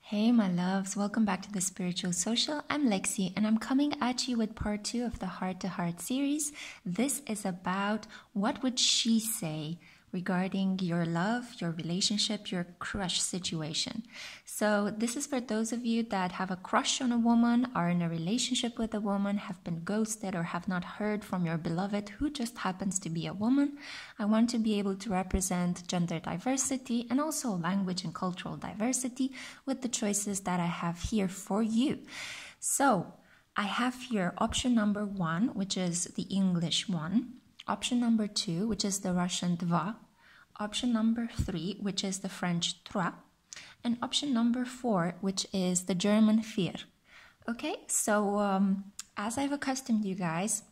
Hey my loves, welcome back to the Spiritual Social. I'm Lexi and I'm coming at you with part 2 of the Heart to Heart series. This is about what would she say regarding your love, your relationship, your crush situation. So this is for those of you that have a crush on a woman, are in a relationship with a woman, have been ghosted or have not heard from your beloved who just happens to be a woman. I want to be able to represent gender diversity and also language and cultural diversity with the choices that I have here for you. So I have here option number 1, which is the English one. Option number 2, which is the Russian Dva. Option number 3, which is the French Trois. And option number 4, which is the German Vier. Okay, so as I've accustomed you guys,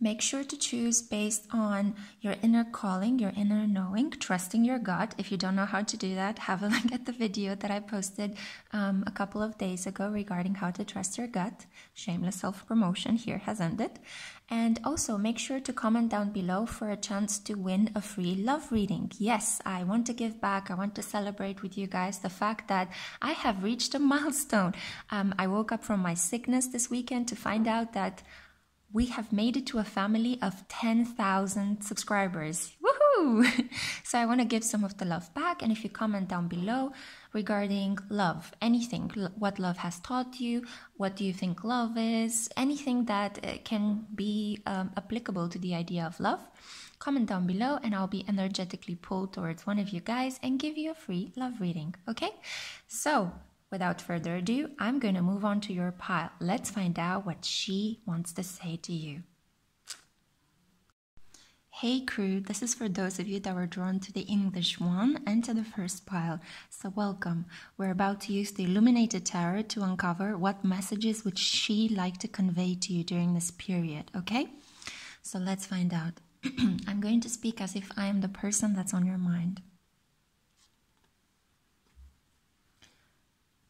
make sure to choose based on your inner calling, your inner knowing, trusting your gut. If you don't know how to do that, have a look at the video that I posted a couple of days ago regarding how to trust your gut. Shameless self-promotion here has ended. And also make sure to comment down below for a chance to win a free love reading. Yes, I want to give back. I want to celebrate with you guys the fact that I have reached a milestone. I woke up from my sickness this weekend to find out that we have made it to a family of 10,000 subscribers. Woohoo! So I want to give some of the love back. And if you comment down below regarding love, anything, what love has taught you, what do you think love is, anything that can be applicable to the idea of love, comment down below and I'll be energetically pulled towards one of you guys and give you a free love reading. Okay? So without further ado, I'm going to move on to your pile. Let's find out what she wants to say to you. Hey crew, this is for those of you that were drawn to the English one and to the first pile. So welcome. We're about to use the Illuminated Tarot to uncover what messages would she like to convey to you during this period, okay? So let's find out. I'm going to speak as if I am the person that's on your mind.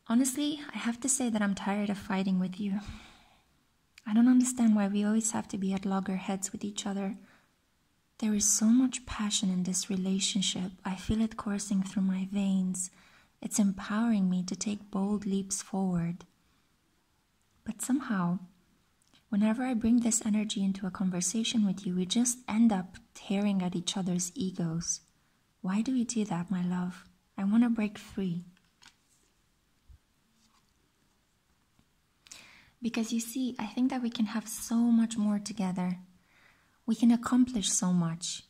Honestly, I have to say that I'm tired of fighting with you. I don't understand why we always have to be at loggerheads with each other. There is so much passion in this relationship. I feel it coursing through my veins. It's empowering me to take bold leaps forward. But somehow, whenever I bring this energy into a conversation with you, we just end up tearing at each other's egos. Why do we do that, my love? I want to break free. Because you see, I think that we can have so much more together. We can accomplish so much.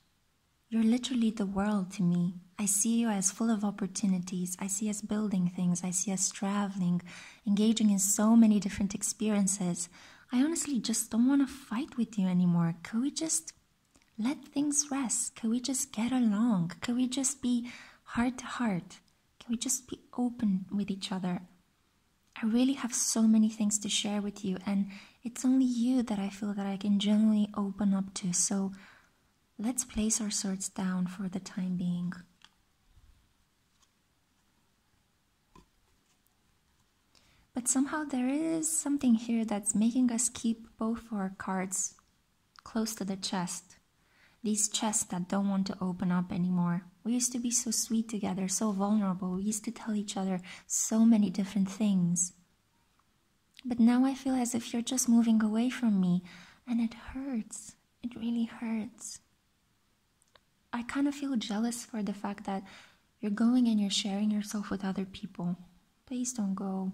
You're literally the world to me. I see you as full of opportunities. I see us building things. I see us traveling, engaging in so many different experiences. I honestly just don't want to fight with you anymore. Could we just let things rest? Could we just get along? Could we just be heart to heart? Can we just be open with each other? I really have so many things to share with you, and it's only you that I feel that I can genuinely open up to. So let's place our swords down for the time being. But somehow there is something here that's making us keep both our cards close to the chest. These chests that don't want to open up anymore. We used to be so sweet together, so vulnerable. We used to tell each other so many different things. But now I feel as if you're just moving away from me, and it hurts. It really hurts. I kind of feel jealous for the fact that you're going and you're sharing yourself with other people. Please don't go.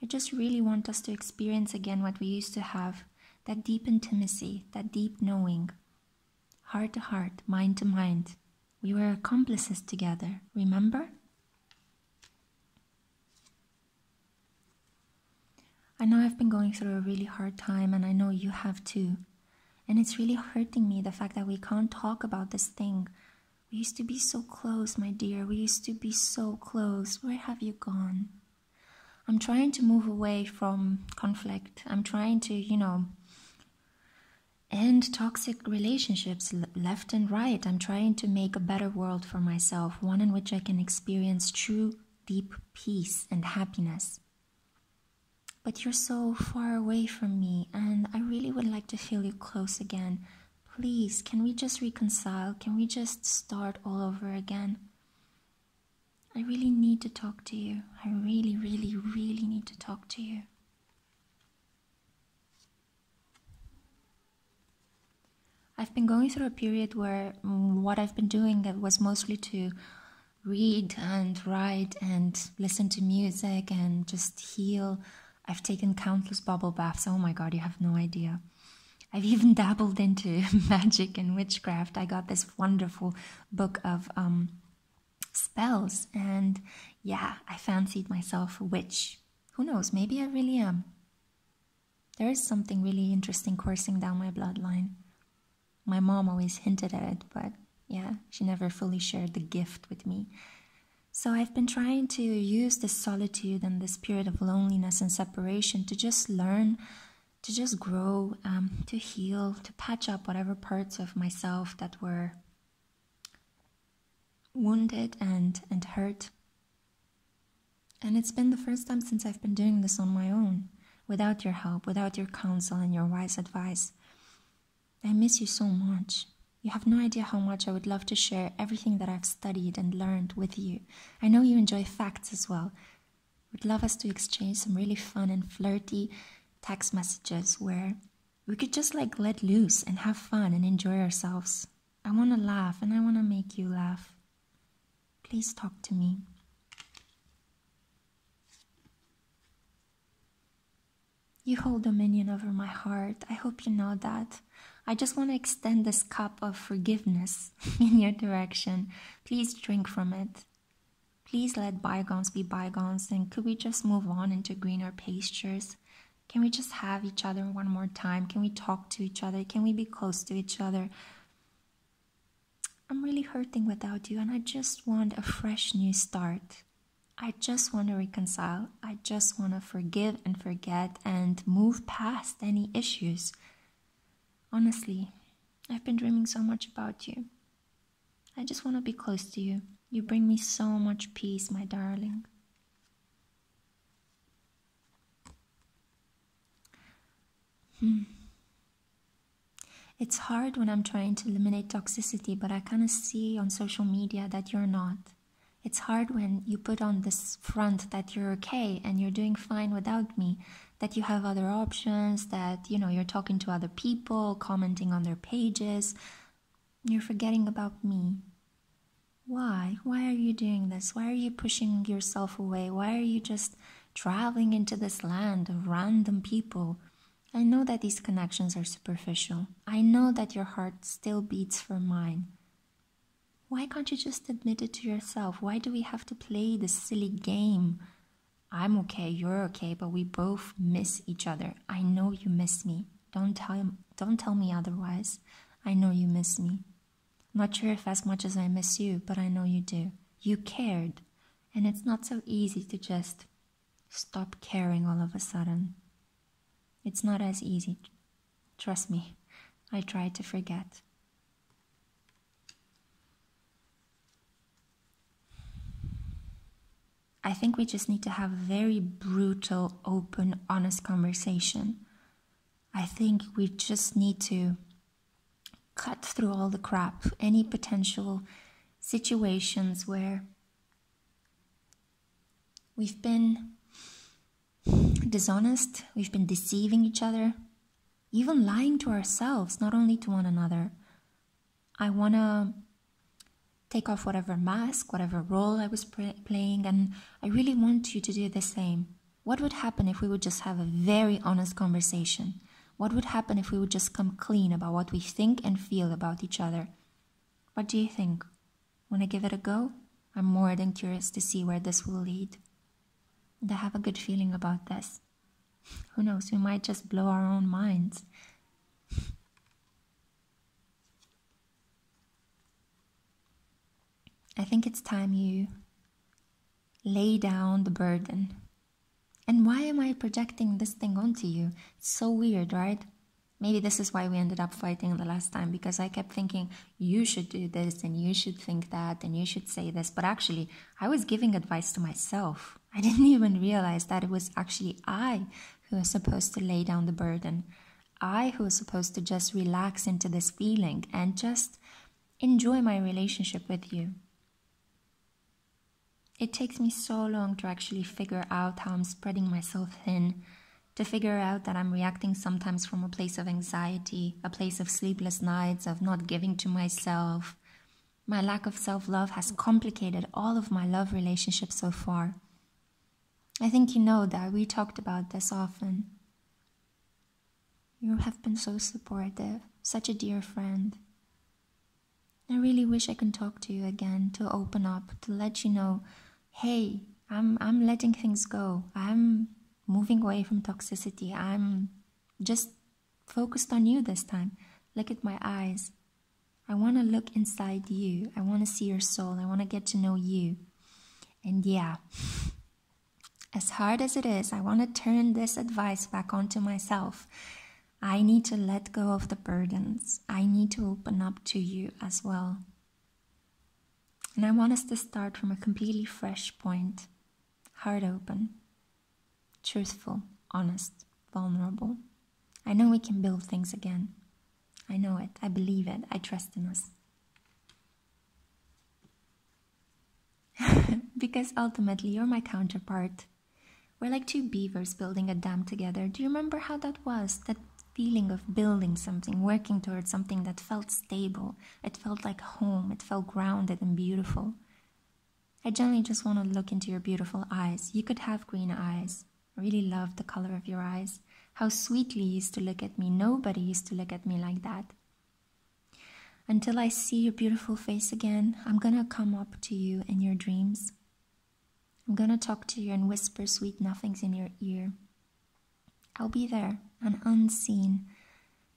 I just really want us to experience again what we used to have. That deep intimacy, that deep knowing. Heart to heart, mind to mind. We were accomplices together, remember? I know I've been going through a really hard time, and I know you have too. And it's really hurting me, the fact that we can't talk about this thing. We used to be so close, my dear. We used to be so close. Where have you gone? I'm trying to move away from conflict. I'm trying to, end toxic relationships left and right. I'm trying to make a better world for myself, one in which I can experience true, deep peace and happiness. But you're so far away from me, and I really would like to feel you close again. Please, can we just reconcile? Can we just start all over again? I really need to talk to you. I really, really, really need to talk to you. I've been going through a period where what I've been doing was mostly to read and write and listen to music and just heal. I've taken countless bubble baths. Oh my god, you have no idea. I've even dabbled into magic and witchcraft. I got this wonderful book of spells, and yeah, I fancied myself a witch. Who knows, maybe I really am. There is something really interesting coursing down my bloodline. My mom always hinted at it, but yeah, she never fully shared the gift with me. So I've been trying to use this solitude and this period of loneliness and separation to just learn, to just grow, to heal, to patch up whatever parts of myself that were wounded and hurt. And it's been the first time since I've been doing this on my own, without your help, without your counsel and your wise advice. I miss you so much. You have no idea how much I would love to share everything that I've studied and learned with you. I know you enjoy facts as well. Would love us to exchange some really fun and flirty text messages where we could just let loose and have fun and enjoy ourselves. I want to laugh and I want to make you laugh. Please talk to me. You hold dominion over my heart. I hope you know that. I just want to extend this cup of forgiveness in your direction. Please drink from it. Please let bygones be bygones, and could we just move on into greener pastures? Can we just have each other one more time? Can we talk to each other? Can we be close to each other? I'm really hurting without you, and I just want a fresh new start. I just want to reconcile. I just want to forgive and forget and move past any issues. Honestly, I've been dreaming so much about you. I just want to be close to you. You bring me so much peace, my darling. It's hard when I'm trying to eliminate toxicity, but I kind of see on social media that you're not. It's hard when you put on this front that you're okay and you're doing fine without me, that you have other options, that, you're talking to other people, commenting on their pages. You're forgetting about me. Why? Why are you doing this? Why are you pushing yourself away? Why are you just traveling into this land of random people? I know that these connections are superficial. I know that your heart still beats for mine. Why can't you just admit it to yourself? Why do we have to play this silly game? I'm okay, you're okay, but we both miss each other. I know you miss me. Don't tell me otherwise. I know you miss me. I'm not sure if as much as I miss you, but I know you do. You cared. And it's not so easy to just stop caring all of a sudden. It's not as easy. Trust me, I tried to forget. I think we just need to have a very brutal, open, honest conversation. I think we just need to cut through all the crap, any potential situations where we've been dishonest, we've been deceiving each other, even lying to ourselves, not only to one another. I want to take off whatever mask, whatever role I was playing, and I really want you to do the same. What would happen if we would just have a very honest conversation? What would happen if we would just come clean about what we think and feel about each other? What do you think? Want to give it a go? I'm more than curious to see where this will lead. And I have a good feeling about this. Who knows, we might just blow our own minds. I think it's time you lay down the burden. And why am I projecting this thing onto you? It's so weird, right? Maybe this is why we ended up fighting the last time, because I kept thinking, you should do this, and you should think that, and you should say this. But actually, I was giving advice to myself. I didn't even realize that it was actually I who was supposed to lay down the burden. I who was supposed to just relax into this feeling and just enjoy my relationship with you. It takes me so long to actually figure out how I'm spreading myself thin, to figure out that I'm reacting sometimes from a place of anxiety, a place of sleepless nights, of not giving to myself. My lack of self-love has complicated all of my love relationships so far. I think you know that. We talked about this often. You have been so supportive, such a dear friend. I really wish I could talk to you again, to open up, to let you know, hey, I'm letting things go. I'm moving away from toxicity. I'm just focused on you this time. Look at my eyes. I want to look inside you. I want to see your soul. I want to get to know you. And yeah, as hard as it is, I want to turn this advice back onto myself. I need to let go of the burdens. I need to open up to you as well. And I want us to start from a completely fresh point. Heart open, truthful, honest, vulnerable. I know we can build things again. I know it. I believe it. I trust in us. Because ultimately, you're my counterpart. We're like two beavers building a dam together. Do you remember how that was? That feeling of building something, working towards something that felt stable. It felt like home. It felt grounded and beautiful. I generally just want to look into your beautiful eyes. You could have green eyes. I really love the color of your eyes. How sweetly you used to look at me. Nobody used to look at me like that. Until I see your beautiful face again, I'm gonna come up to you in your dreams. I'm gonna talk to you and whisper sweet nothings in your ear. I'll be there, an unseen,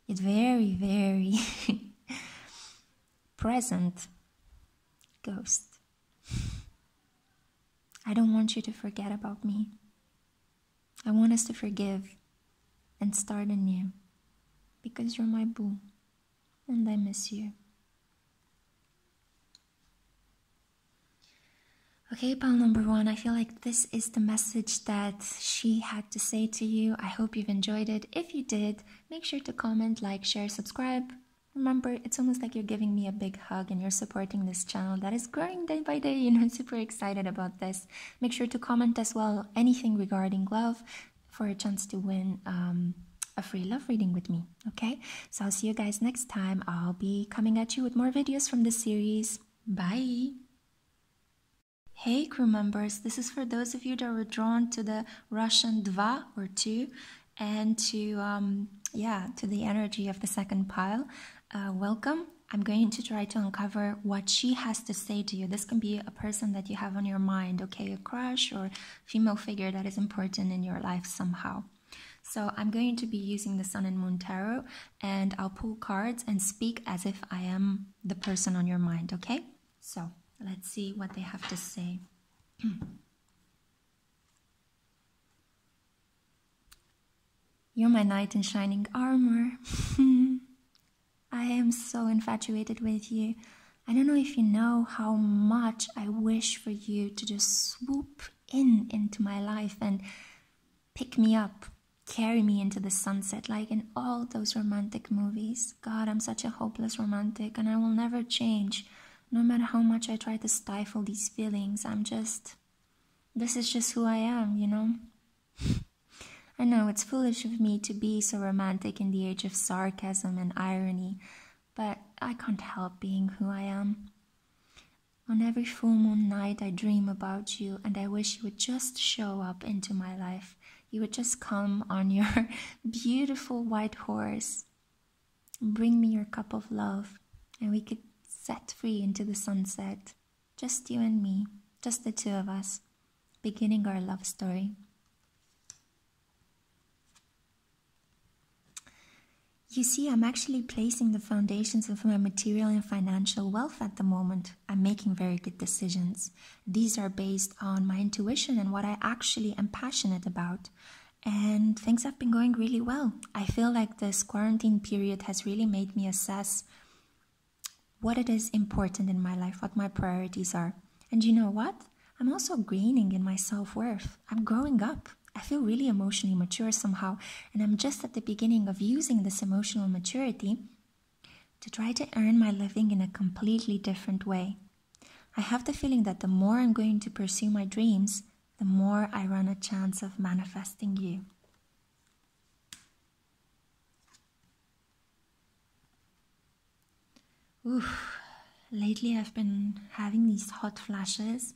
yet very, very present ghost. I don't want you to forget about me. I want us to forgive and start anew, because you're my boo, and I miss you. Okay, pal number one, I feel like this is the message that she had to say to you. I hope you've enjoyed it. If you did, make sure to comment, like, share, subscribe. Remember, it's almost like you're giving me a big hug and you're supporting this channel that is growing day by day. I'm super excited about this. Make sure to comment as well anything regarding love for a chance to win a free love reading with me. Okay, so I'll see you guys next time. I'll be coming at you with more videos from this series. Bye. Hey crew members, this is for those of you that were drawn to the Russian Dva or two, and to the energy of the second pile. Welcome. I'm going to try to uncover what she has to say to you. This can be a person that you have on your mind, okay, a crush or female figure that is important in your life somehow. So I'm going to be using the Sun and Moon Tarot, and I'll pull cards and speak as if I am the person on your mind, okay? So let's see what they have to say. You're my knight in shining armor. I am so infatuated with you. I don't know if you know how much I wish for you to just swoop into my life and pick me up, carry me into the sunset like in all those romantic movies. God, I'm such a hopeless romantic, and I will never change. No matter how much I try to stifle these feelings, this is just who I am, you know? I know it's foolish of me to be so romantic in the age of sarcasm and irony, but I can't help being who I am. On every full moon night, I dream about you, and I wish you would just show up into my life. You would just come on your beautiful white horse, bring me your cup of love, and we could set free into the sunset. Just you and me, just the two of us, beginning our love story. You see, I'm actually placing the foundations of my material and financial wealth at the moment. I'm making very good decisions. These are based on my intuition and what I actually am passionate about. And things have been going really well. I feel like this quarantine period has really made me assess what it is important in my life, what my priorities are. And you know what? I'm also gaining in my self-worth. I'm growing up. I feel really emotionally mature somehow, and I'm just at the beginning of using this emotional maturity to try to earn my living in a completely different way. I have the feeling that the more I'm going to pursue my dreams, the more I run a chance of manifesting you. Oof. Lately I've been having these hot flashes.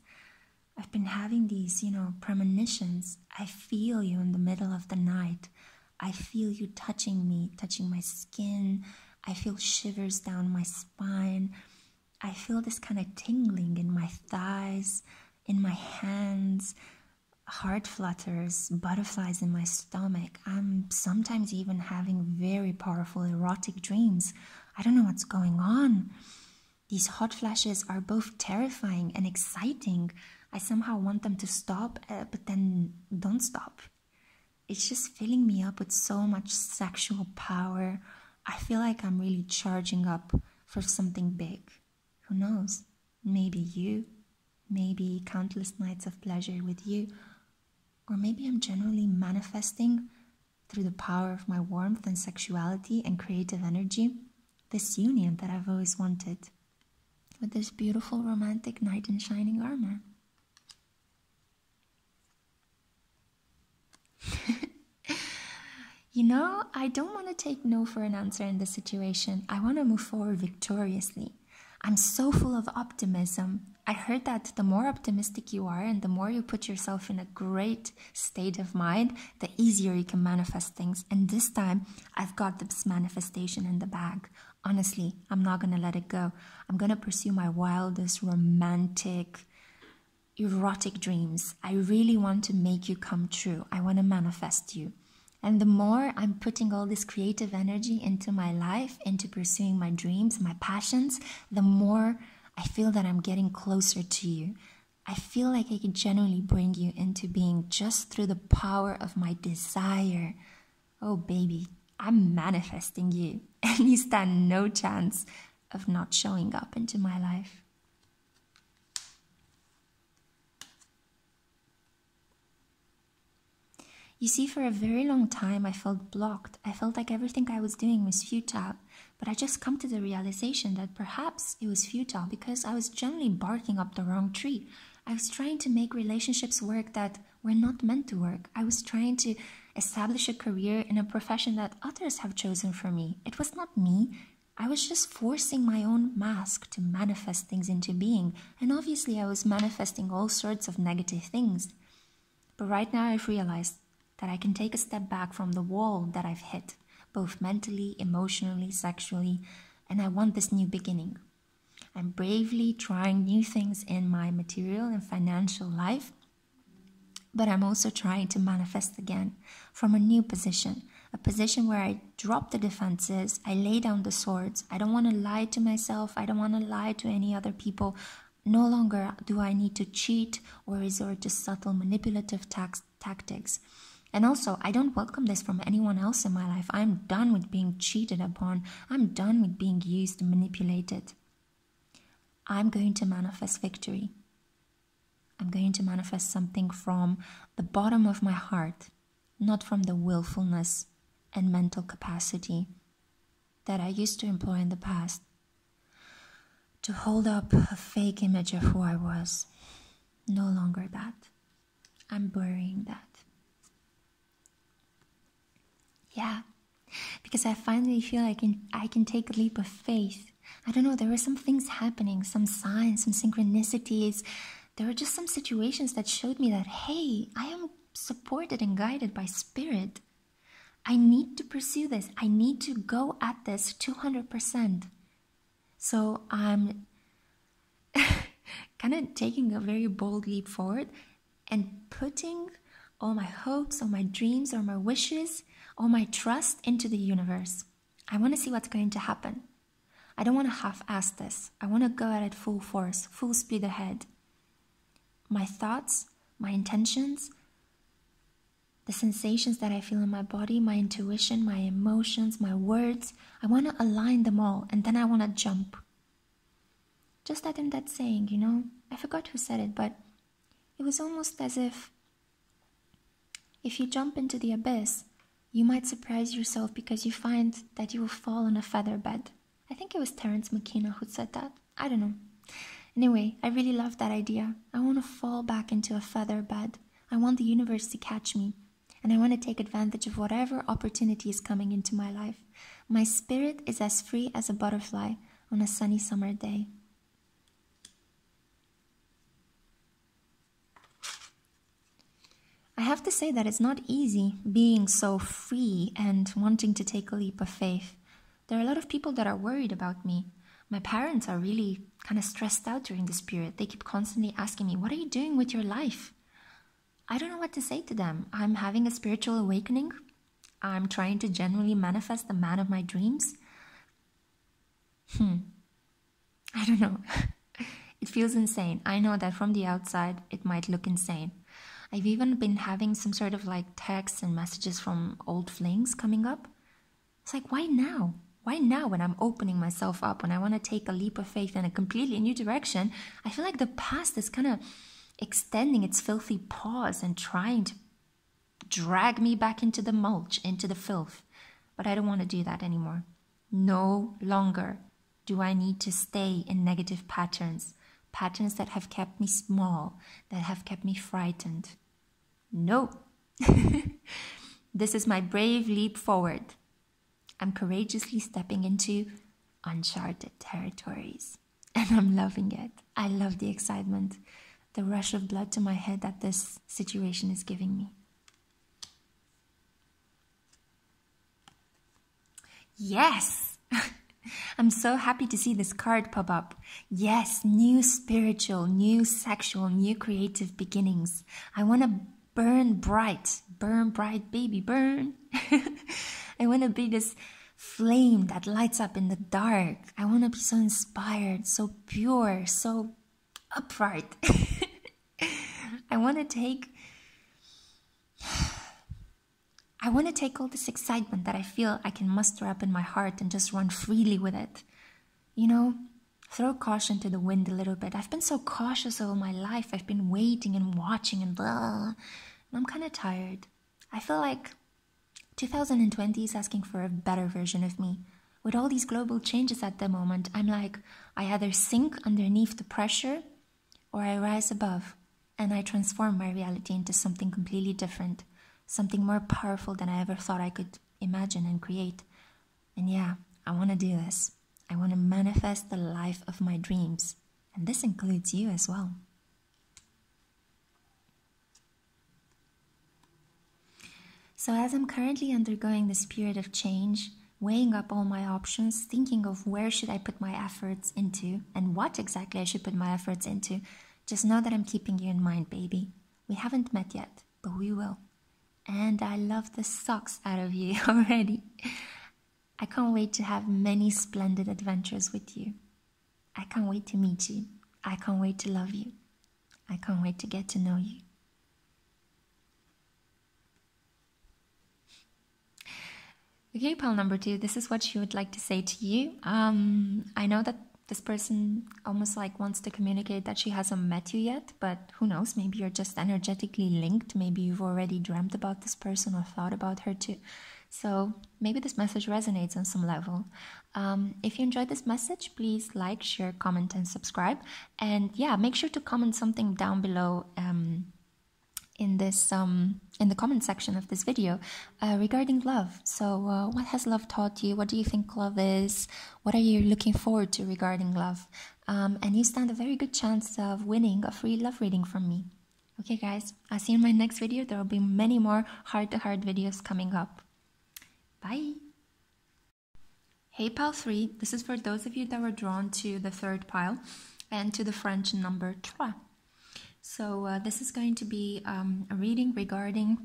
I've been having these, premonitions. I feel you in the middle of the night. I feel you touching me, touching my skin. I feel shivers down my spine. I feel this kind of tingling in my thighs, in my hands, heart flutters, butterflies in my stomach. I'm sometimes even having very powerful erotic dreams. I don't know what's going on. These hot flashes are both terrifying and exciting. I somehow want them to stop, but then don't stop. It's just filling me up with so much sexual power. I feel like I'm really charging up for something big. Who knows? Maybe you, maybe countless nights of pleasure with you, or maybe I'm generally manifesting through the power of my warmth and sexuality and creative energy, this union that I've always wanted with this beautiful romantic knight in shining armor. I don't want to take no for an answer in this situation. I want to move forward victoriously. I'm so full of optimism. I heard that the more optimistic you are and the more you put yourself in a great state of mind, the easier you can manifest things. And this time, I've got this manifestation in the bag. Honestly, I'm not going to let it go. I'm going to pursue my wildest, romantic, erotic dreams. I really want to make you come true. I want to manifest you. And the more I'm putting all this creative energy into my life, into pursuing my dreams, my passions, the more I feel that I'm getting closer to you. I feel like I can genuinely bring you into being just through the power of my desire. Oh, baby, I'm manifesting you, and you stand no chance of not showing up into my life. You see, for a very long time, I felt blocked. I felt like everything I was doing was futile. But I just come to the realization that perhaps it was futile because I was generally barking up the wrong tree. I was trying to make relationships work that were not meant to work. I was trying to establish a career in a profession that others have chosen for me. It was not me. I was just forcing my own mask to manifest things into being. And obviously I was manifesting all sorts of negative things. But right now I've realized that I can take a step back from the wall that I've hit, both mentally, emotionally, sexually, and I want this new beginning. I'm bravely trying new things in my material and financial life, but I'm also trying to manifest again from a new position, a position where I drop the defenses, I lay down the swords. I don't want to lie to myself, I don't want to lie to any other people. No longer do I need to cheat or resort to subtle manipulative tactics. And also, I don't welcome this from anyone else in my life. I'm done with being cheated upon. I'm done with being used and manipulated. I'm going to manifest victory. I'm going to manifest something from the bottom of my heart, not from the willfulness and mental capacity that I used to employ in the past to hold up a fake image of who I was. No longer that. I'm burying that. Yeah, because I finally feel I can take a leap of faith. I don't know, there were some things happening, some signs, some synchronicities. There were just some situations that showed me that, hey, I am supported and guided by spirit. I need to pursue this. I need to go at this 200%. So I'm kind of taking a very bold leap forward and putting all my hopes, all my dreams, or my wishes, all my trust into the universe. I want to see what's going to happen. I don't want to half-ass this. I want to go at it full force, full speed ahead. My thoughts, my intentions, the sensations that I feel in my body, my intuition, my emotions, my words, I want to align them all, and then I want to jump. Just that in that saying, I forgot who said it, but it was almost as if you jump into the abyss, you might surprise yourself because you find that you will fall on a feather bed. I think it was Terence McKenna who said that. I don't know. Anyway, I really love that idea. I want to fall back into a feather bed. I want the universe to catch me. And I want to take advantage of whatever opportunity is coming into my life. My spirit is as free as a butterfly on a sunny summer day. I have to say that it's not easy being so free and wanting to take a leap of faith. There are a lot of people that are worried about me. My parents are really kind of stressed out during this period. They keep constantly asking me, what are you doing with your life? I don't know what to say to them. I'm having a spiritual awakening. I'm trying to genuinely manifest the man of my dreams. I don't know. It feels insane. I know that from the outside, it might look insane. I've even been having some sort of like texts and messages from old flings coming up. It's like, why now? Why now when I'm opening myself up, when I want to take a leap of faith in a completely new direction? I feel like the past is kind of extending its filthy paws and trying to drag me back into the mulch, into the filth. But I don't want to do that anymore. No longer do I need to stay in negative patterns that have kept me small, that have kept me frightened. No. This is my brave leap forward. I'm courageously stepping into uncharted territories. And I'm loving it. I love the excitement, the rush of blood to my head that this situation is giving me. Yes! I'm so happy to see this card pop up. Yes, new spiritual, new sexual, new creative beginnings. I want to burn bright, baby, burn. I want to be this flame that lights up in the dark. I want to be so inspired, so pure, so upright. I want to take all this excitement that I feel I can muster up in my heart and just run freely with it. You know, throw caution to the wind a little bit. I've been so cautious all my life. I've been waiting and watching and blah. And I'm kind of tired. I feel like 2020 is asking for a better version of me. With all these global changes at the moment, I'm like, I either sink underneath the pressure or I rise above and I transform my reality into something completely different. Something more powerful than I ever thought I could imagine and create. And yeah, I want to do this. I want to manifest the life of my dreams. And this includes you as well. So as I'm currently undergoing this period of change, weighing up all my options, thinking of where should I put my efforts into and what exactly I should put my efforts into, just know that I'm keeping you in mind, baby. We haven't met yet, but we will. And I love the socks out of you already. I can't wait to have many splendid adventures with you. I can't wait to meet you. I can't wait to love you. I can't wait to get to know you. Okay, pal number 2, this is what she would like to say to you. I know that this person almost like wants to communicate that she hasn't met you yet, but who knows, maybe you're just energetically linked. Maybe you've already dreamt about this person or thought about her too. So maybe this message resonates on some level. If you enjoyed this message, please like, share, comment, and subscribe. And yeah, make sure to comment something down below in the comment section of this video regarding love. So what has love taught you? What do you think love is? What are you looking forward to regarding love? And you stand a very good chance of winning a free love reading from me. Okay guys, I'll see you in my next video. There will be many more heart-to-heart videos coming up. Bye! Hey pile 3, this is for those of you that were drawn to the 3rd pile and to the French number Trois. So this is going to be a reading regarding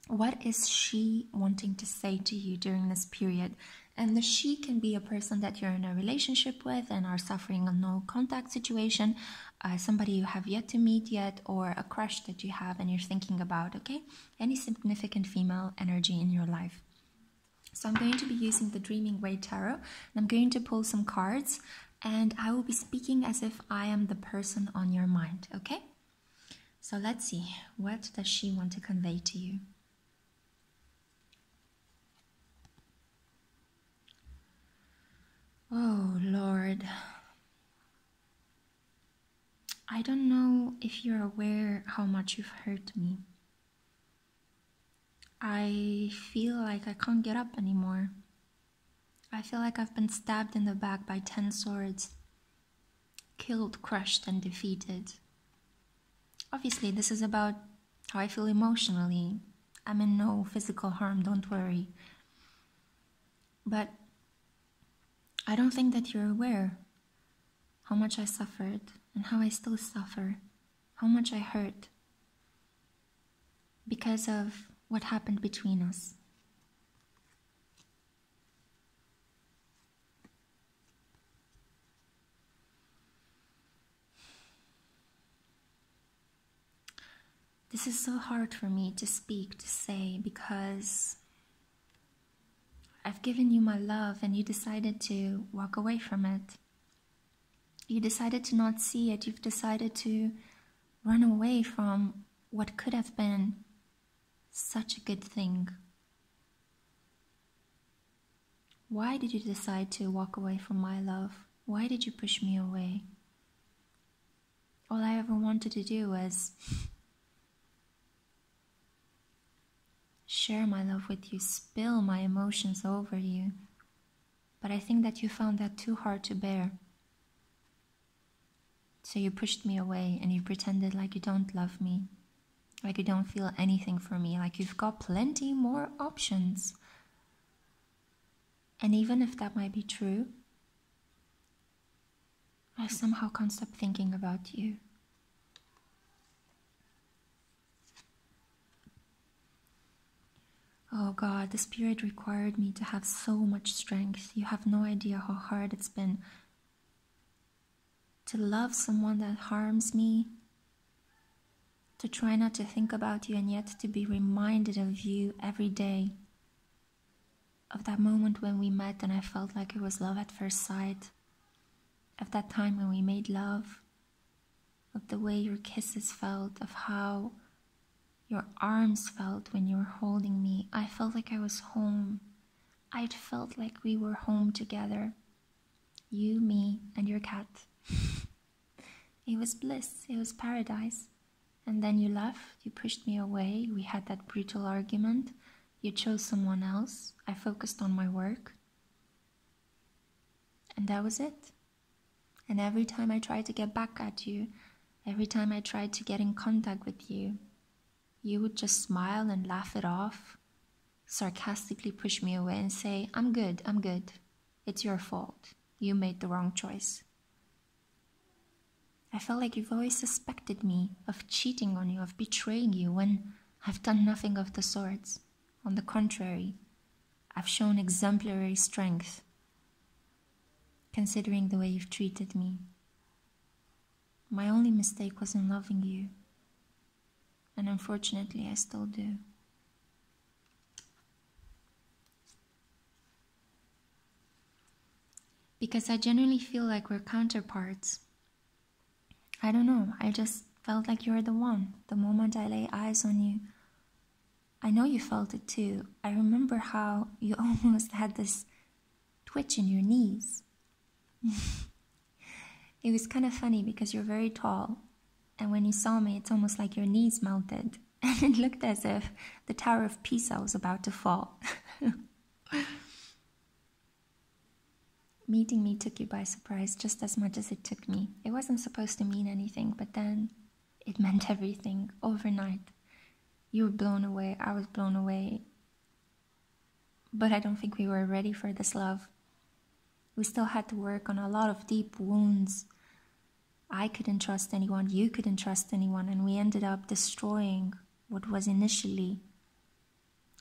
what is she wanting to say to you during this period. And the she can be a person that you're in a relationship with and are suffering a no contact situation, somebody you have yet to meet yet, or a crush that you have and you're thinking about, okay? Any significant female energy in your life. So I'm going to be using the Dreaming Way Tarot, and I'm going to pull some cards, and I will be speaking as if I am the person on your mind, okay? So let's see, what does she want to convey to you? Oh, Lord. I don't know if you're aware how much you've hurt me. I feel like I can't get up anymore. I feel like I've been stabbed in the back by 10 swords, killed, crushed, and defeated. Obviously, this is about how I feel emotionally. I'm in no physical harm, don't worry. But I don't think that you're aware how much I suffered and how I still suffer, how much I hurt because of what happened between us. This is so hard for me to speak, to say, because I've given you my love and you decided to walk away from it. You decided to not see it. You've decided to run away from what could have been such a good thing. Why did you decide to walk away from my love? Why did you push me away? All I ever wanted to do was share my love with you, spill my emotions over you. But I think that you found that too hard to bear. So you pushed me away and you pretended like you don't love me, like you don't feel anything for me, like you've got plenty more options. And even if that might be true, I somehow can't stop thinking about you. Oh God, the spirit required me to have so much strength. You have no idea how hard it's been to love someone that harms me, to try not to think about you and yet to be reminded of you every day. Of that moment when we met and I felt like it was love at first sight. Of that time when we made love. Of the way your kisses felt, of how your arms felt when you were holding me. I felt like I was home. I'd felt like we were home together. You, me, and your cat. It was bliss. It was paradise. And then you left. You pushed me away. We had that brutal argument. You chose someone else. I focused on my work. And that was it. And every time I tried to get back at you, every time I tried to get in contact with you, you would just smile and laugh it off, sarcastically push me away and say, I'm good. It's your fault. You made the wrong choice. I felt like you've always suspected me of cheating on you, of betraying you, when I've done nothing of the sorts. On the contrary, I've shown exemplary strength, considering the way you've treated me. My only mistake was in loving you. And unfortunately, I still do. Because I genuinely feel like we're counterparts. I don't know, I just felt like you're the one. The moment I lay eyes on you, I know you felt it too. I remember how you almost had this twitch in your knees. It was kind of funny because you're very tall. And when you saw me, it's almost like your knees melted. And it looked as if the Tower of Pisa was about to fall. Meeting me took you by surprise just as much as it took me. It wasn't supposed to mean anything, but then it meant everything overnight. You were blown away, I was blown away. But I don't think we were ready for this love. We still had to work on a lot of deep wounds. I couldn't trust anyone, you couldn't trust anyone, and we ended up destroying what was initially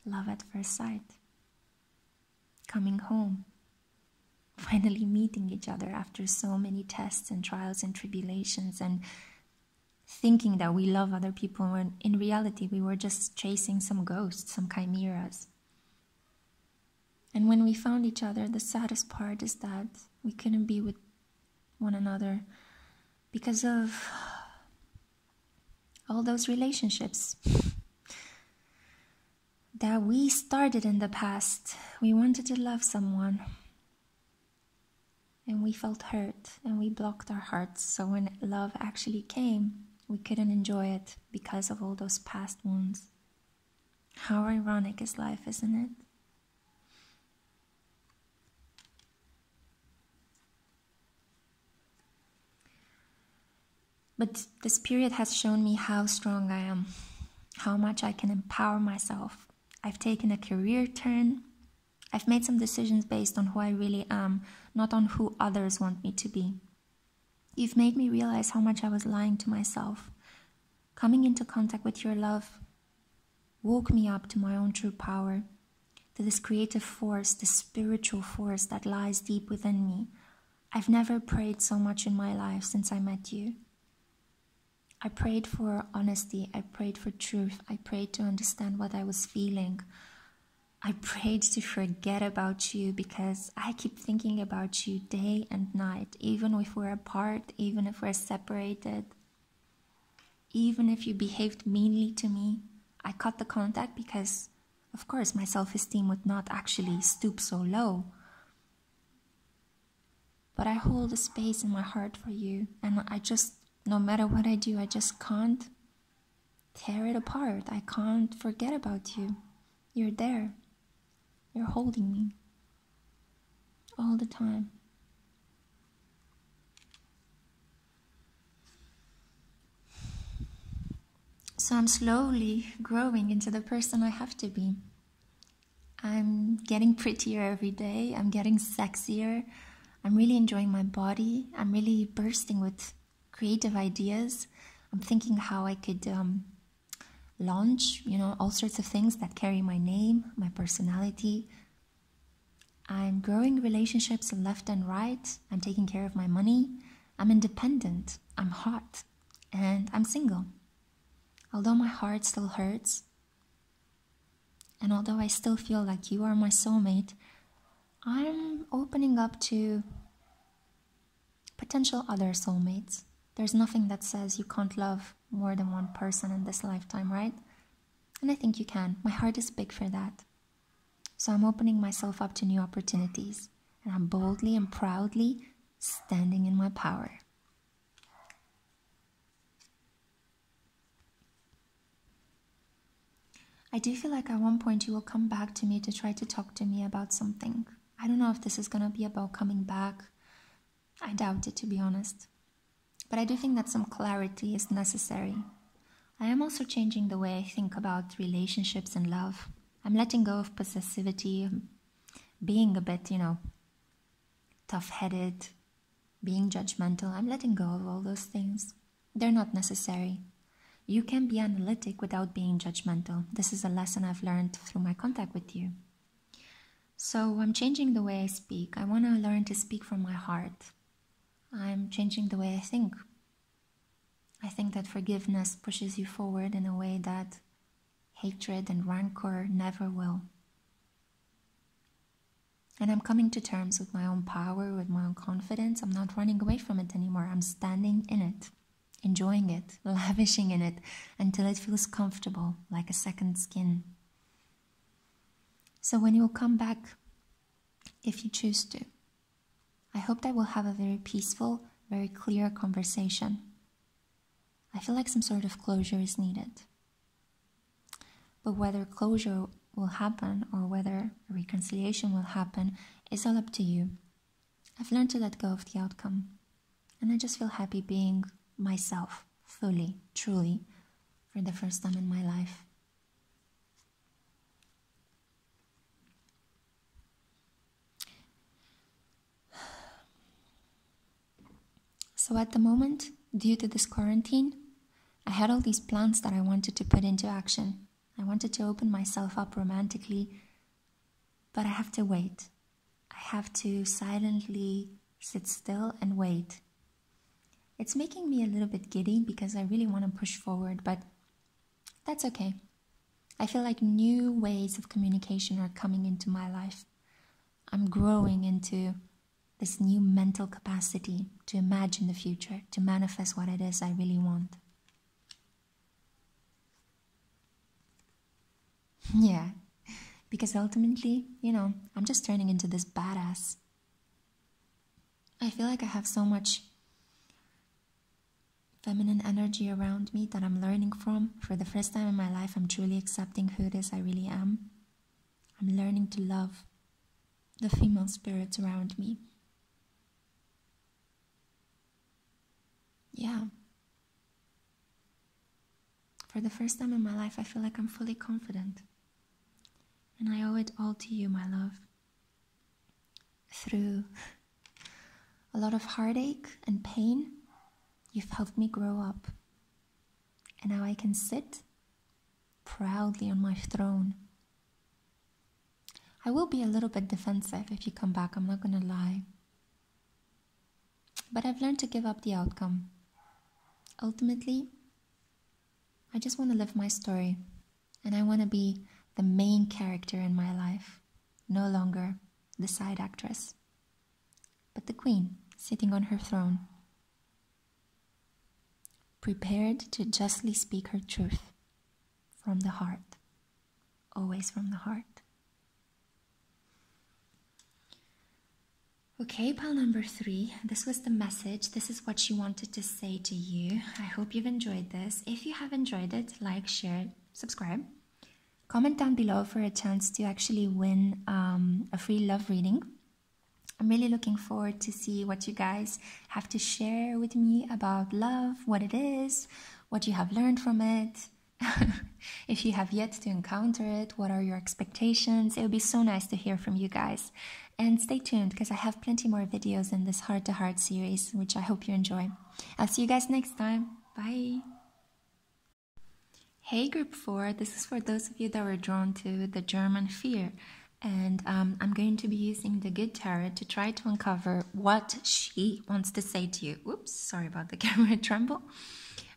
love at first sight. Coming home. Finally meeting each other after so many tests and trials and tribulations, and thinking that we love other people when in reality we were just chasing some ghosts, some chimeras. And when we found each other, the saddest part is that we couldn't be with one another because of all those relationships that we started in the past. We wanted to love someone. and we felt hurt and we blocked our hearts. So when love actually came, we couldn't enjoy it because of all those past wounds. How ironic is life, isn't it? But this period has shown me how strong I am, how much I can empower myself. I've taken a career turn. I've made some decisions based on who I really am, not on who others want me to be. You've made me realize how much I was lying to myself. Coming into contact with your love woke me up to my own true power, to this creative force, this spiritual force that lies deep within me. I've never prayed so much in my life since I met you. I prayed for honesty, I prayed for truth, I prayed to understand what I was feeling. I prayed to forget about you because I keep thinking about you day and night, even if we're apart, even if we're separated. Even if you behaved meanly to me, I cut the contact because, of course, my self-esteem would not actually stoop so low. But I hold a space in my heart for you, and no matter what I do, I just can't tear it apart. I can't forget about you. You're there. You're holding me all the time. So I'm slowly growing into the person I have to be. I'm getting prettier every day. I'm getting sexier. I'm really enjoying my body. I'm really bursting with creative ideas. I'm thinking how I could launch, all sorts of things that carry my name, my personality. I'm growing relationships left and right. I'm taking care of my money. I'm independent. I'm hot. And I'm single. Although my heart still hurts, and although I still feel like you are my soulmate, I'm opening up to potential other soulmates. There's nothing that says you can't love more than one person in this lifetime, right? And I think you can. My heart is big for that. So I'm opening myself up to new opportunities, and I'm boldly and proudly standing in my power. I do feel like at one point you will come back to me to try to talk to me about something. I don't know if this is going to be about coming back. I doubt it, to be honest. But I do think that some clarity is necessary. I am also changing the way I think about relationships and love. I'm letting go of possessivity, being a bit, tough-headed, being judgmental. I'm letting go of all those things. They're not necessary. You can be analytic without being judgmental. This is a lesson I've learned through my contact with you. So I'm changing the way I speak. I want to learn to speak from my heart. I'm changing the way I think. I think that forgiveness pushes you forward in a way that hatred and rancor never will. And I'm coming to terms with my own power, with my own confidence. I'm not running away from it anymore. I'm standing in it, enjoying it, lavishing in it until it feels comfortable, like a second skin. So when you will come back, if you choose to, I hope that we'll have a very peaceful, very clear conversation. I feel like some sort of closure is needed. But whether closure will happen or whether a reconciliation will happen is all up to you. I've learned to let go of the outcome. And I just feel happy being myself, fully, truly, for the first time in my life. So at the moment, due to this quarantine, I had all these plans that I wanted to put into action. I wanted to open myself up romantically, but I have to wait. I have to silently sit still and wait. It's making me a little bit giddy because I really want to push forward, but that's okay. I feel like new ways of communication are coming into my life. I'm growing into this new mental capacity to imagine the future, to manifest what it is I really want. Yeah, because ultimately, I'm just turning into this badass. I feel like I have so much feminine energy around me that I'm learning from. For the first time in my life, I'm truly accepting who it is I really am. I'm learning to love the female spirits around me. Yeah. For the first time in my life, I feel like I'm fully confident. And I owe it all to you, my love. Through a lot of heartache and pain, you've helped me grow up. And now I can sit proudly on my throne. I will be a little bit defensive if you come back, I'm not gonna lie. But I've learned to give up the outcome. Ultimately, I just want to live my story. And I want to be the main character in my life. No longer the side actress, but the queen sitting on her throne. Prepared to justly speak her truth from the heart. Always from the heart. Okay, pile number 3, this was the message. This is what she wanted to say to you. I hope you've enjoyed this. If you have enjoyed it, like, share, subscribe. Comment down below for a chance to actually win a free love reading. I'm really looking forward to see what you guys have to share with me about love, what it is, what you have learned from it. If you have yet to encounter it, what are your expectations? It would be so nice to hear from you guys. And stay tuned because I have plenty more videos in this Heart to Heart series, which I hope you enjoy. I'll see you guys next time. Bye. Hey group 4, this is for those of you that were drawn to the German Vier. And I'm going to be using the Good Tarot to try to uncover what she wants to say to you. Oops, sorry about the camera tremble.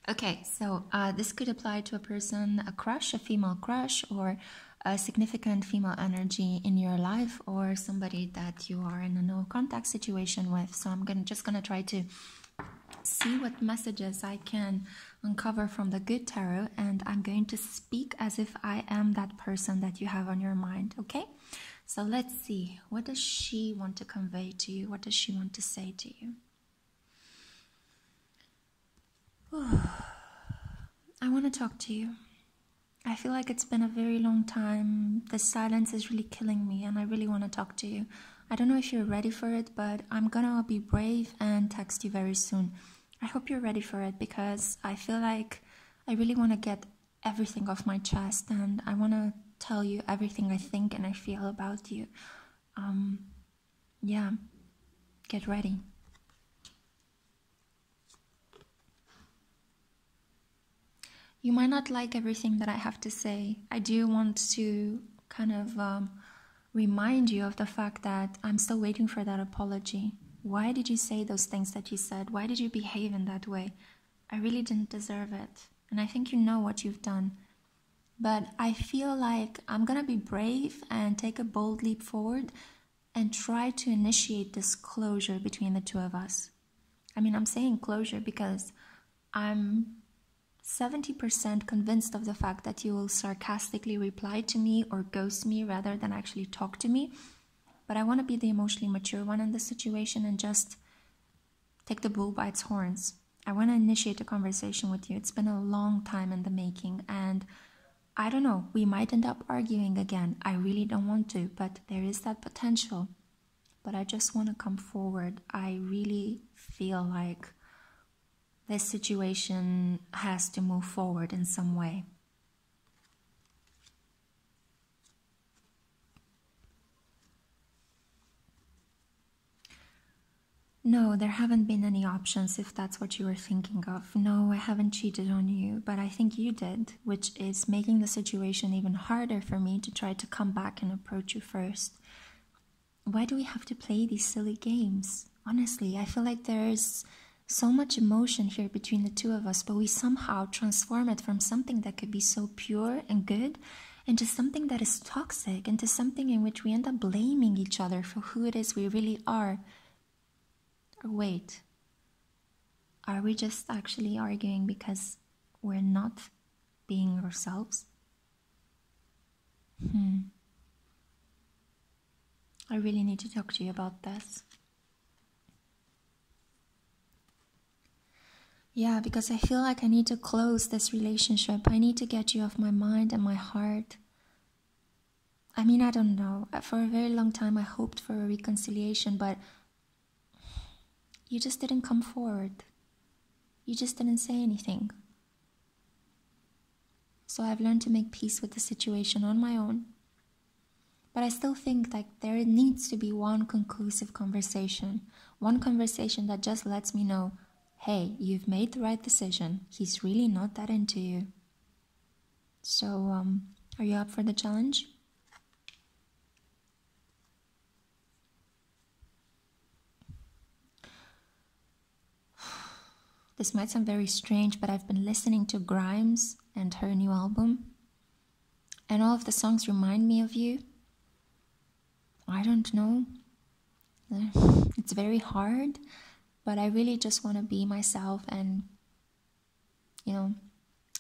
Okay, so this could apply to a person, a crush, a female crush, or a significant female energy in your life, or somebody that you are in a no contact situation with. So I'm just gonna try to see what messages I can uncover from the Good Tarot, and I'm going to speak as if I am that person that you have on your mind, okay? So let's see, what does she want to convey to you? What does she want to say to you? I want to talk to you. I feel like it's been a very long time. The silence is really killing me and I really want to talk to you. I don't know if you're ready for it, but I'm gonna be brave and text you very soon. I hope you're ready for it because I feel like I really want to get everything off my chest and I want to tell you everything I think and I feel about you. Yeah, get ready. You might not like everything that I have to say. I do want to kind of remind you of the fact that I'm still waiting for that apology. Why did you say those things that you said? Why did you behave in that way? I really didn't deserve it. And I think you know what you've done. But I feel like I'm gonna be brave and take a bold leap forward and try to initiate this closure between the two of us. I mean, I'm saying closure because I'm 70% convinced of the fact that you will sarcastically reply to me or ghost me rather than actually talk to me. But I want to be the emotionally mature one in this situation and just take the bull by its horns. I want to initiate a conversation with you. It's been a long time in the making and I don't know, we might end up arguing again. I really don't want to, but there is that potential. But I just want to come forward. I really feel like this situation has to move forward in some way. No, there haven't been any options if that's what you were thinking of. No, I haven't cheated on you, but I think you did, which is making the situation even harder for me to try to come back and approach you first. Why do we have to play these silly games? Honestly, I feel like there's so much emotion here between the two of us, but we somehow transform it from something that could be so pure and good into something that is toxic, into something in which we end up blaming each other for who it is we really are. Or wait, are we just actually arguing because we're not being ourselves? I really need to talk to you about this. Yeah, because I feel like I need to close this relationship. I need to get you off my mind and my heart. I mean, I don't know. For a very long time, I hoped for a reconciliation, but you just didn't come forward. You just didn't say anything. So I've learned to make peace with the situation on my own. But I still think like there needs to be one conclusive conversation. One conversation that just lets me know, hey, you've made the right decision. He's really not that into you. So, are you up for the challenge? This might sound very strange, but I've been listening to Grimes and her new album. And all of the songs remind me of you. I don't know. It's very hard, but I really just want to be myself and,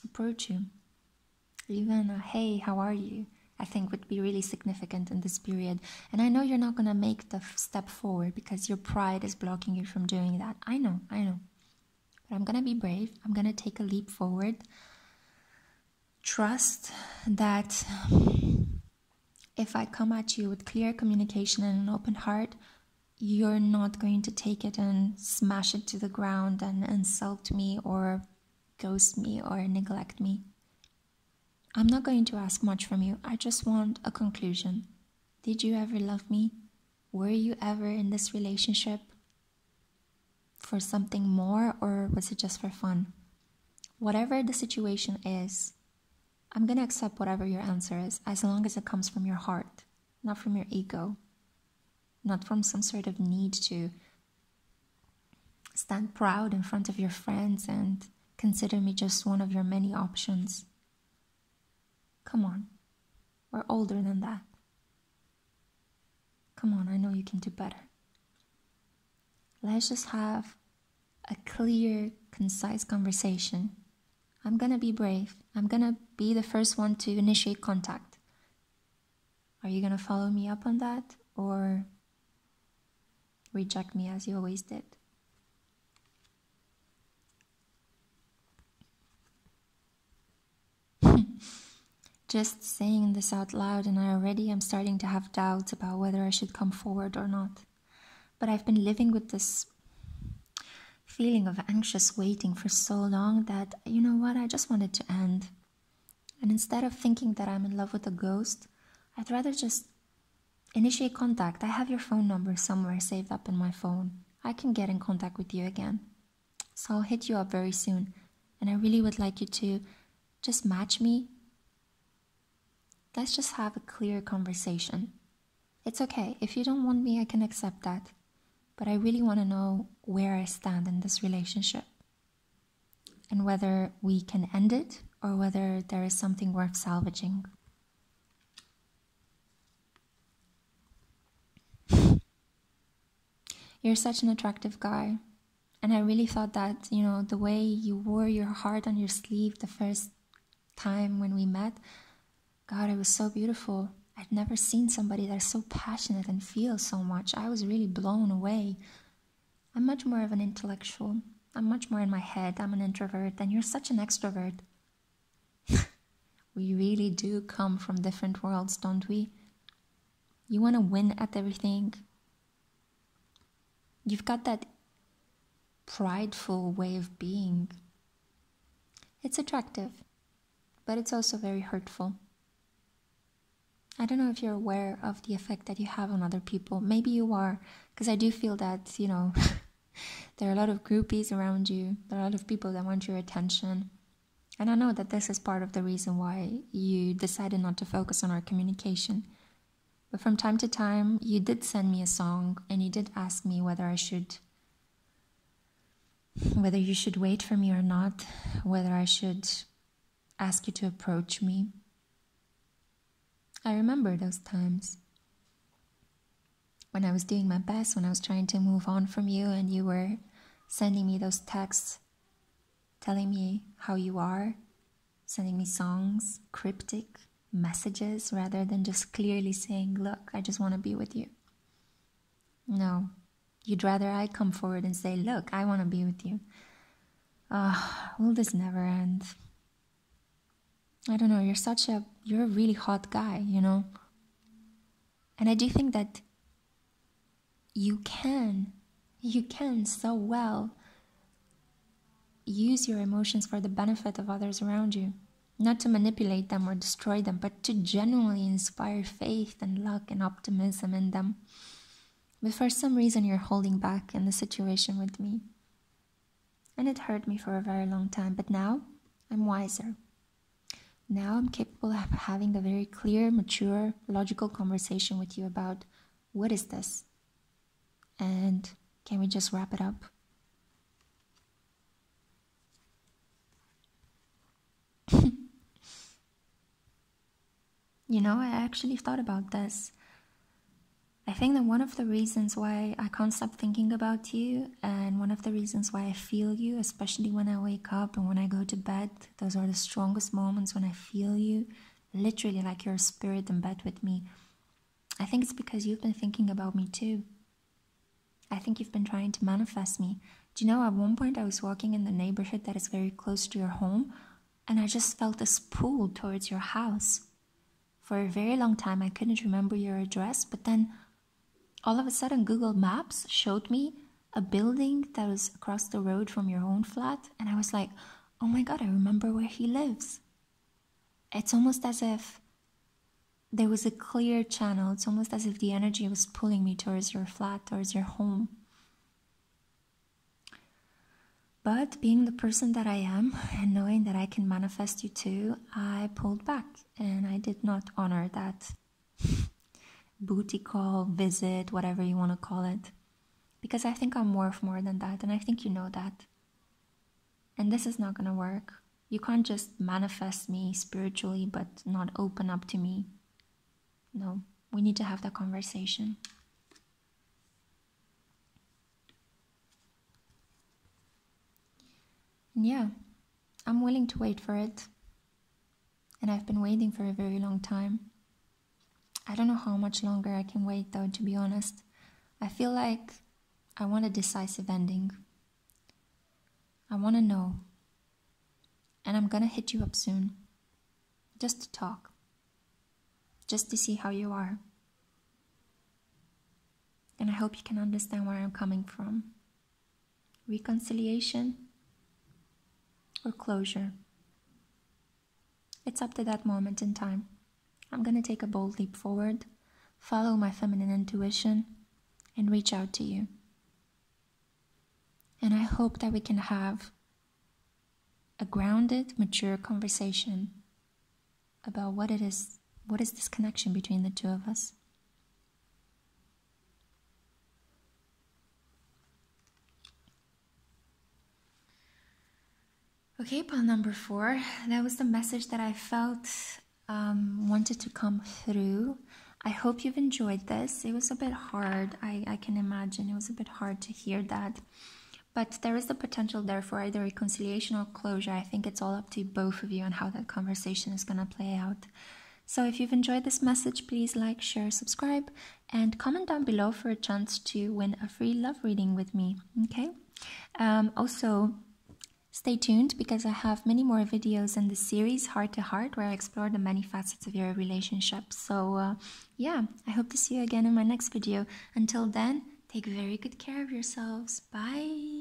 approach you. Even a hey, how are you? I think would be really significant in this period. And I know you're not going to make the step forward because your pride is blocking you from doing that. I know. But I'm going to be brave. I'm going to take a leap forward. Trust that if I come at you with clear communication and an open heart, you're not going to take it and smash it to the ground and insult me or ghost me or neglect me. I'm not going to ask much from you. I just want a conclusion. Did you ever love me? Were you ever in this relationship for something more, or was it just for fun? Whatever the situation is, I'm going to accept whatever your answer is, as long as it comes from your heart, not from your ego, not from some sort of need to stand proud in front of your friends and consider me just one of your many options. Come on, we're older than that. Come on, I know you can do better. Let's just have a clear, concise conversation. I'm gonna be brave. I'm gonna be the first one to initiate contact. Are you gonna follow me up on that, or reject me as you always did? Just saying this out loud, and I already am starting to have doubts about whether I should come forward or not. But I've been living with this feeling of anxious waiting for so long that, you know what, I just want it to end. And instead of thinking that I'm in love with a ghost, I'd rather just initiate contact. I have your phone number somewhere saved up in my phone. I can get in contact with you again. So I'll hit you up very soon. And I really would like you to just match me. Let's just have a clear conversation. It's okay. If you don't want me, I can accept that. But I really want to know where I stand in this relationship. And whether we can end it or whether there is something worth salvaging. You're such an attractive guy. And I really thought that, the way you wore your heart on your sleeve the first time when we met, God, it was so beautiful. I'd never seen somebody that's so passionate and feels so much. I was really blown away. I'm much more of an intellectual. I'm much more in my head. I'm an introvert, and you're such an extrovert. We really do come from different worlds, don't we? You want to win at everything. You've got that prideful way of being. It's attractive, but it's also very hurtful. I don't know if you're aware of the effect that you have on other people. Maybe you are, because I do feel that, there are a lot of groupies around you. There are a lot of people that want your attention. And I know that this is part of the reason why you decided not to focus on our communication. But from time to time, you did send me a song, and you did ask me whether you should wait for me or not, whether I should ask you to approach me. I remember those times when I was doing my best, when I was trying to move on from you, and you were sending me those texts, telling me how you are, sending me songs, cryptic messages, rather than just clearly saying, look, I just want to be with you. No, you'd rather I come forward and say, look, I want to be with you. Will this never end? I don't know, you're a really hot guy, you know? And I do think that you can so well use your emotions for the benefit of others around you. Not to manipulate them or destroy them, but to genuinely inspire faith and luck and optimism in them. But for some reason you're holding back in the situation with me. And it hurt me for a very long time, but now I'm wiser. Now I'm capable of having a very clear, mature, logical conversation with you about what is this? And can we just wrap it up? You know, I actually thought about this. I think that one of the reasons why I can't stop thinking about you, and one of the reasons why I feel you, especially when I wake up and when I go to bed, those are the strongest moments when I feel you, literally like you're a spirit in bed with me. I think it's because you've been thinking about me too. I think you've been trying to manifest me. Do you know, at one point I was walking in the neighborhood that is very close to your home, and I just felt this pull towards your house. For a very long time I couldn't remember your address, but then all of a sudden Google Maps showed me a building that was across the road from your own flat, and I was like, oh my god, I remember where he lives. It's almost as if there was a clear channel. It's almost as if the energy was pulling me towards your flat, towards your home. But being the person that I am, and knowing that I can manifest you too, I pulled back and I did not honor that booty call, visit, whatever you want to call it. Because I think I'm worth more than that, and I think you know that. And this is not going to work. You can't just manifest me spiritually but not open up to me. No, we need to have that conversation. And yeah, I'm willing to wait for it. And I've been waiting for a very long time. I don't know how much longer I can wait though, to be honest. I feel like I want a decisive ending. I want to know. And I'm gonna hit you up soon. Just to talk. Just to see how you are. And I hope you can understand where I'm coming from. Reconciliation or closure. It's up to that moment in time. I'm gonna take a bold leap forward, follow my feminine intuition, and reach out to you. And I hope that we can have a grounded, mature conversation about what is this connection between the two of us. Okay, pile number 4. That was the message that I felt wanted to come through. I hope you've enjoyed this. It was a bit hard. I can imagine it was a bit hard to hear that. But there is the potential there for either reconciliation or closure. I think it's all up to both of you and how that conversation is going to play out. So if you've enjoyed this message, please like, share, subscribe, and comment down below for a chance to win a free love reading with me. Okay? Also, stay tuned because I have many more videos in the series Heart to Heart where I explore the many facets of your relationship. So yeah, I hope to see you again in my next video. Until then, take very good care of yourselves. Bye.